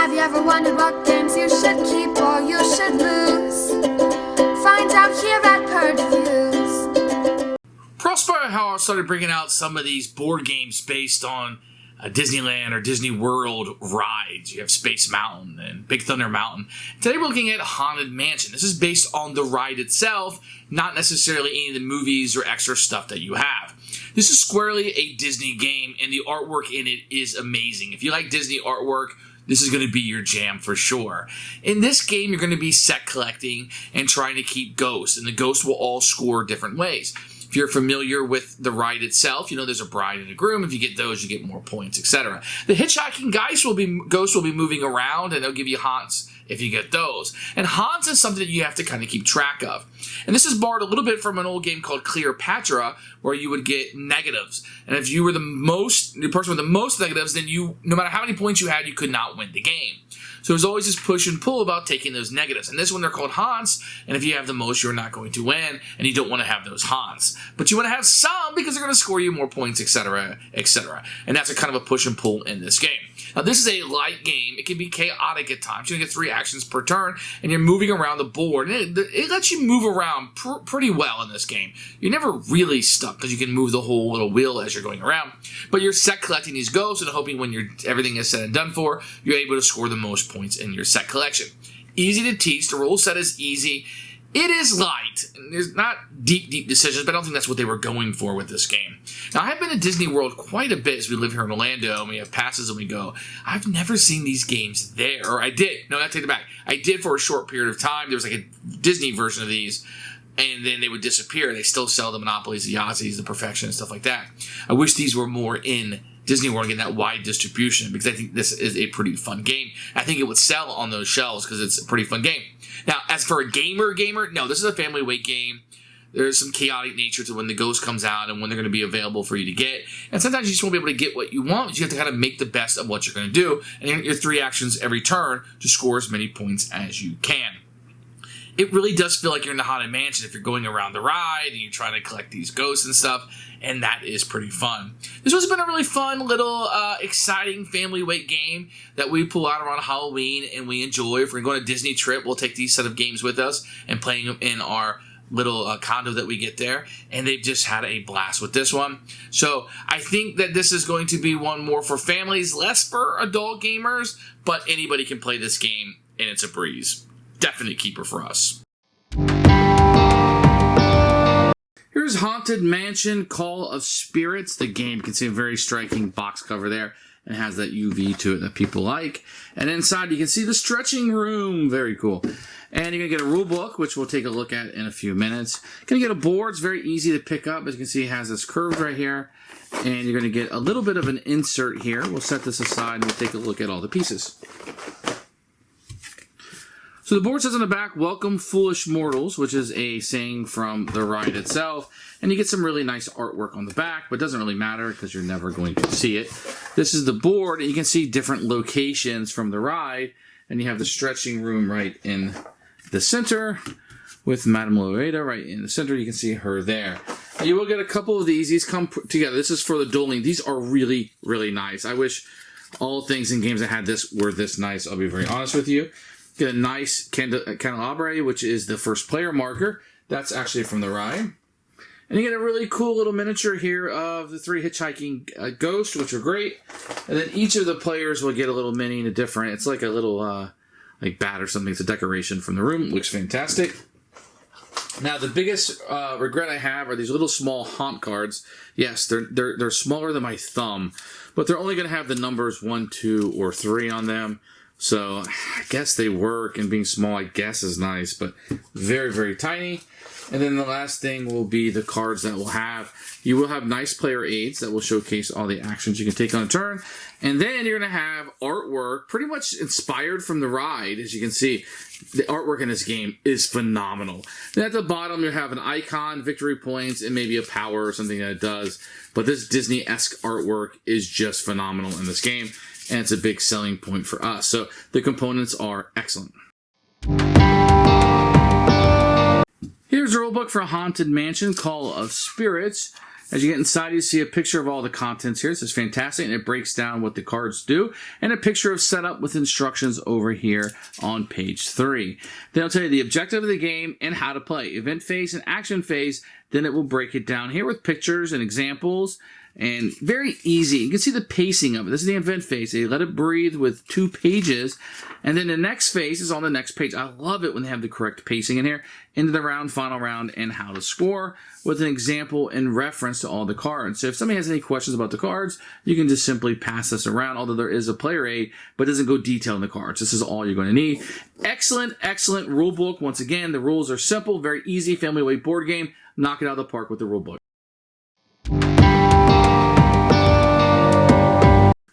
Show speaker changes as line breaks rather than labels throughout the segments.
Have you ever wondered what games you should keep or you should lose? Find out here at Purge Reviews.
Prospero how I started bringing out some of these board games based on Disneyland or Disney World rides. You have Space Mountain and Big Thunder Mountain. Today we're looking at Haunted Mansion. This is based on the ride itself, not necessarily any of the movies or extra stuff that you have. This is squarely a Disney game, and the artwork in it is amazing. If you like Disney artwork, this is going to be your jam for sure. In this game, you're going to be set collecting and trying to keep ghosts, and the ghosts will all score different ways. If you're familiar with the ride itself, you know there's a bride and a groom. If you get those, you get more points, etc. The hitchhiking ghosts will be moving around, and they'll give you haunts if you get those. And haunts is something that you have to kind of keep track of. And this is borrowed a little bit from an old game called Cleopatra, where you would get negatives. And if you were the person with the most negatives, then no matter how many points you had, you could not win the game. So there's always this push and pull about taking those negatives. And this one, they're called haunts, and if you have the most, you're not going to win, and you don't want to have those haunts. But you want to have some because they're going to score you more points, etc., etc. And that's a kind of a push and pull in this game. Now, this is a light game. It can be chaotic at times. You're going to get 3 actions per turn, and you're moving around the board. And it lets you move around pretty well in this game. You're never really stuck because you can move the whole little wheel as you're going around. But you're set collecting these ghosts and hoping when everything is said and done for, you're able to score the most points in your set collection. Easy to teach. The rule set is easy. It is light. There's not deep decisions, but I don't think that's what they were going for with this game. Now, I've been to Disney World quite a bit as we live here in Orlando, and we have passes and we go. I've never seen these games there. Or I did. No, I take it back. I did for a short period of time. There was like a Disney version of these, and then they would disappear. They still sell the Monopolies, the Yahtzees, the Perfection, and stuff like that. I wish these were more in Disney World, getting that wide distribution, because I think this is a pretty fun game. I think it would sell on those shelves because it's a pretty fun game. Now, as for a gamer, no, this is a family weight game. There's some chaotic nature to when the ghost comes out and when they're going to be available for you to get. And sometimes you just won't be able to get what you want, but you have to kind of make the best of what you're going to do. And you get your 3 actions every turn to score as many points as you can. It really does feel like you're in the Haunted Mansion if you're going around the ride and you're trying to collect these ghosts and stuff, and that is pretty fun. This has been a really fun, little, exciting family weight game that we pull out around Halloween and we enjoy. If we're going to a Disney trip, we'll take these set of games with us and playing them in our little condo that we get there, and they've just had a blast with this one. So I think that this is going to be one more for families, less for adult gamers, but anybody can play this game, and it's a breeze. Definite keeper for us. Here's Haunted Mansion Call of Spirits. The game, you can see a very striking box cover there, and has that UV to it that people like. And inside you can see the stretching room. Very cool. And you're going to get a rule book, which we'll take a look at in a few minutes. You're going to get a board. It's very easy to pick up. As you can see, it has this curve right here. And you're going to get a little bit of an insert here. We'll set this aside and we'll take a look at all the pieces. So the board says on the back, "Welcome Foolish Mortals," which is a saying from the ride itself. And you get some really nice artwork on the back, but it doesn't really matter because you're never going to see it. This is the board, and you can see different locations from the ride. And you have the stretching room right in the center with Madame Loretta right in the center. You can see her there. And you will get a couple of these come together. This is for the dueling. These are really, really nice. I wish all things in games that had this were this nice. I'll be very honest with you. Get a nice candelabra, which is the first player marker. That's actually from the ride. And you get a really cool little miniature here of the 3 hitchhiking ghosts, which are great. And then each of the players will get a little mini and a different. It's like a little like bat or something. It's a decoration from the room. It looks fantastic. Now, the biggest regret I have are these little small haunt cards. Yes, they're smaller than my thumb, but they're only going to have the numbers 1, 2, or 3 on them. So I guess they work, and being small, I guess, is nice, but very, very tiny. And then the last thing will be the cards that we'll have. You will have nice player aids that will showcase all the actions you can take on a turn. And then you're going to have artwork pretty much inspired from the ride. As you can see, the artwork in this game is phenomenal. Then at the bottom, you have an icon, victory points, and maybe a power or something that it does. But this Disney-esque artwork is just phenomenal in this game, and it's a big selling point for us. So the components are excellent. Here's the rulebook for Haunted Mansion Call of Spirits. As you get inside, you see a picture of all the contents here. This is fantastic, and it breaks down what the cards do, and a picture of setup with instructions over here on page 3. Then I'll tell you the objective of the game and how to play. Event phase and action phase, then it will break it down here with pictures and examples. And very easy. You can see the pacing of it. This is the event phase. They let it breathe with 2 pages. And then the next phase is on the next page. I love it when they have the correct pacing in here. Into the round, final round, and how to score with an example and reference to all the cards. So if somebody has any questions about the cards, you can just simply pass this around, although there is a player aid, but it doesn't go detail in the cards. This is all you're going to need. Excellent, excellent rule book. Once again, the rules are simple, very easy, family weight board game. Knock it out of the park with the rule book.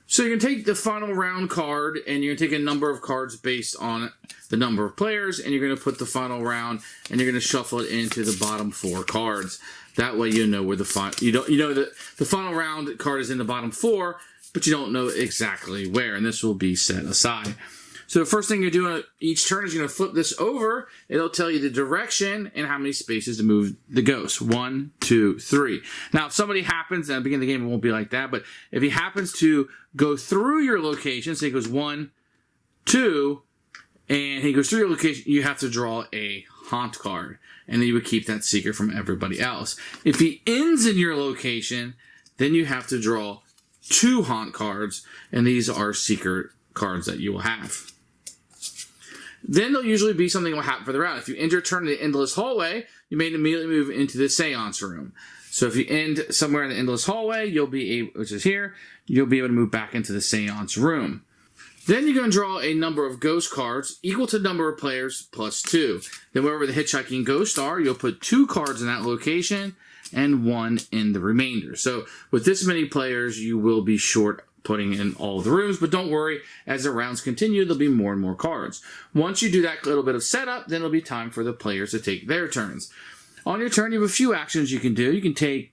So you're going to take the final round card, and you're going to take a number of cards based on the number of players, and you're going to put the final round, and you're going to shuffle it into the bottom 4 cards. That way you know where you know that the final round card is in the bottom 4, but you don't know exactly where, and this will be set aside. So the first thing you're doing each turn is you're going to flip this over. It'll tell you the direction and how many spaces to move the ghost. 1, 2, 3. Now, if somebody happens, at the beginning of the game, it won't be like that, but if he happens to go through your location, say he goes 1, 2, and he goes through your location, you have to draw a haunt card, and then you would keep that secret from everybody else. If he ends in your location, then you have to draw 2 haunt cards, and these are secret cards that you will have. Then there'll usually be something that will happen for the round. If you end your turn in the endless hallway, you may immediately move into the seance room. So if you end somewhere in the endless hallway, you'll be able, which is here, you'll be able to move back into the seance room. Then you're going to draw a number of ghost cards equal to the number of players plus 2. Then wherever the hitchhiking ghosts are, you'll put 2 cards in that location and 1 in the remainder. So with this many players, you will be short putting in all the rooms, but don't worry, as the rounds continue, there'll be more and more cards. Once you do that little bit of setup, then it'll be time for the players to take their turns. On your turn, you have a few actions you can do. You can take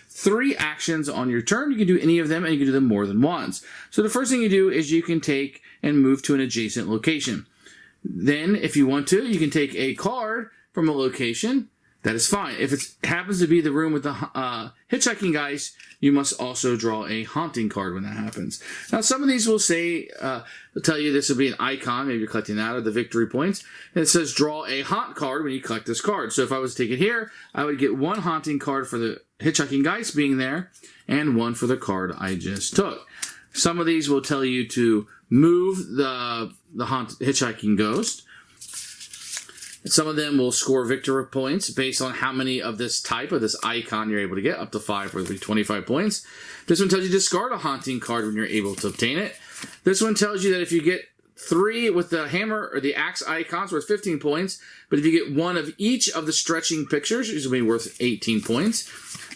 3 actions on your turn. You can do any of them, and you can do them more than once. So the first thing you do is you can take and move to an adjacent location. Then, if you want to, you can take a card from a location. That is fine. If it happens to be the room with the hitchhiking guys, you must also draw a haunting card when that happens. Now, some of these will say, they'll tell you this will be an icon, maybe you're collecting that, or the victory points. And it says draw a haunt card when you collect this card. So if I was to take it here, I would get 1 haunting card for the hitchhiking guys being there, and 1 for the card I just took. Some of these will tell you to move the hitchhiking ghost. Some of them will score victory points based on how many of this type, of this icon, you're able to get. Up to 5 would be 25 points. This one tells you to discard a haunting card when you're able to obtain it. This one tells you that if you get 3 with the hammer or the axe icons, worth 15 points. But if you get 1 of each of the stretching pictures, it's going to be worth 18 points.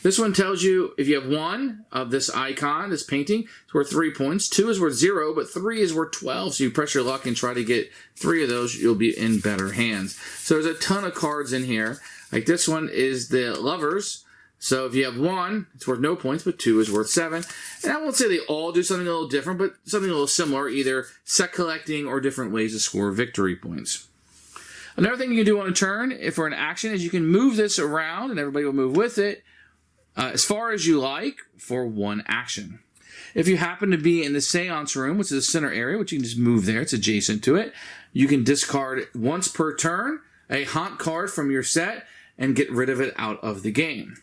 This one tells you if you have 1 of this icon, this painting, it's worth 3 points. 2 is worth 0, but 3 is worth 12. So you press your luck and try to get 3 of those, you'll be in better hands. So there's a ton of cards in here. Like this one is the Lovers. So if you have 1, it's worth no points, but 2 is worth 7. And I won't say they all do something a little different, but something a little similar, either set collecting or different ways to score victory points. Another thing you can do on a turn, if for an action, is you can move this around, and everybody will move with it, as far as you like for 1 action. If you happen to be in the seance room, which is the center area, which you can just move there, it's adjacent to it, you can discard once per turn a haunt card from your set and get rid of it out of the game.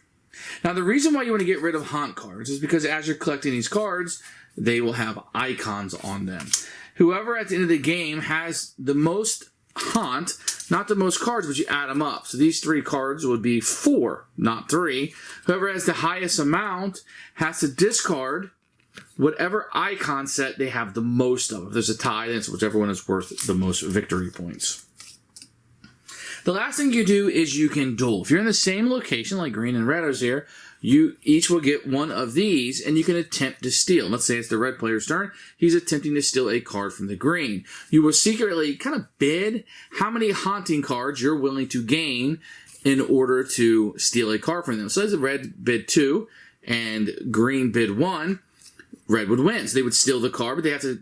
Now, the reason why you want to get rid of haunt cards is because as you're collecting these cards, they will have icons on them. Whoever at the end of the game has the most haunt, not the most cards, but you add them up. So these 3 cards would be 4, not 3. Whoever has the highest amount has to discard whatever icon set they have the most of. If there's a tie, then it's whichever one is worth the most victory points. The last thing you do is you can duel. If you're in the same location, like green and red is here, you each will get 1 of these, and you can attempt to steal. Let's say it's the red player's turn. He's attempting to steal a card from the green. You will secretly kind of bid how many haunting cards you're willing to gain in order to steal a card from them. So as the red bid 2 and green bid 1, red would win. So they would steal the card, but they have to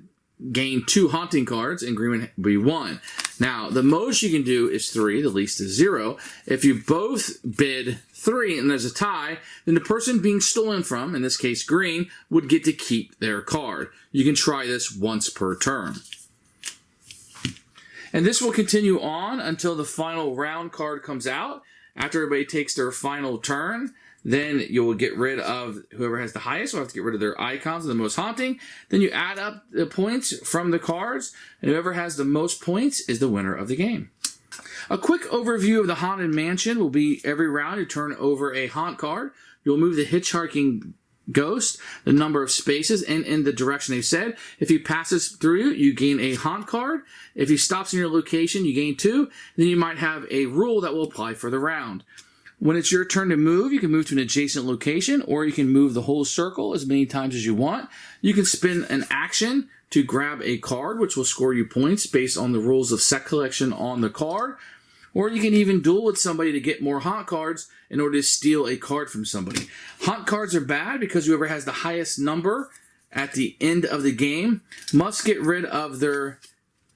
gain 2 haunting cards, and green would be 1. Now, the most you can do is 3, the least is 0. If you both bid 3 and there's a tie, then the person being stolen from, in this case green, would get to keep their card. You can try this once per turn. And this will continue on until the final round card comes out. After everybody takes their final turn, then you will get rid of whoever has the highest. Will have to get rid of their icons, the most haunting. Then you add up the points from the cards, and whoever has the most points is the winner of the game. A quick overview of the Haunted Mansion will be every round you turn over a haunt card. You'll move the hitchhiking ghost the number of spaces and in the direction they said. If he passes through you gain a haunt card. If he stops in your location, you gain 2. Then you might have a rule that will apply for the round. When it's your turn to move, you can move to an adjacent location, or you can move the whole circle as many times as you want. You can spend an action to grab a card, which will score you points based on the rules of set collection on the card. Or you can even duel with somebody to get more haunt cards in order to steal a card from somebody. Haunt cards are bad because whoever has the highest number at the end of the game must get rid of their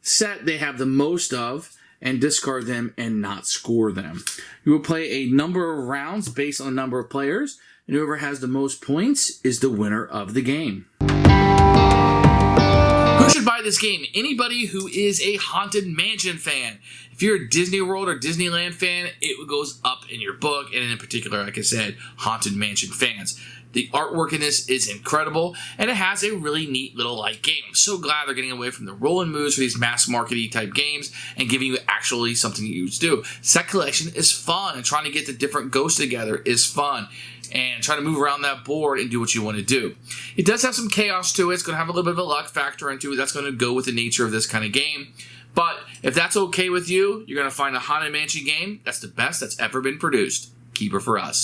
set they have the most of and discard them and not score them. You will play a number of rounds based on the number of players, and whoever has the most points is the winner of the game. Who should buy this game? Anybody who is a Haunted Mansion fan. If you're a Disney World or Disneyland fan, it goes up in your book, and in particular, like I said, Haunted Mansion fans. The artwork in this is incredible, and it has a really neat little light game. I'm so glad they're getting away from the roll and moves for these mass marketing type games and giving you actually something you to do. Set collection is fun, and trying to get the different ghosts together is fun. And try to move around that board and do what you want to do. It does have some chaos to it. It's going to have a little bit of a luck factor into it. That's going to go with the nature of this kind of game. But if that's okay with you, you're going to find a Haunted Mansion game that's the best that's ever been produced. Keep it for us.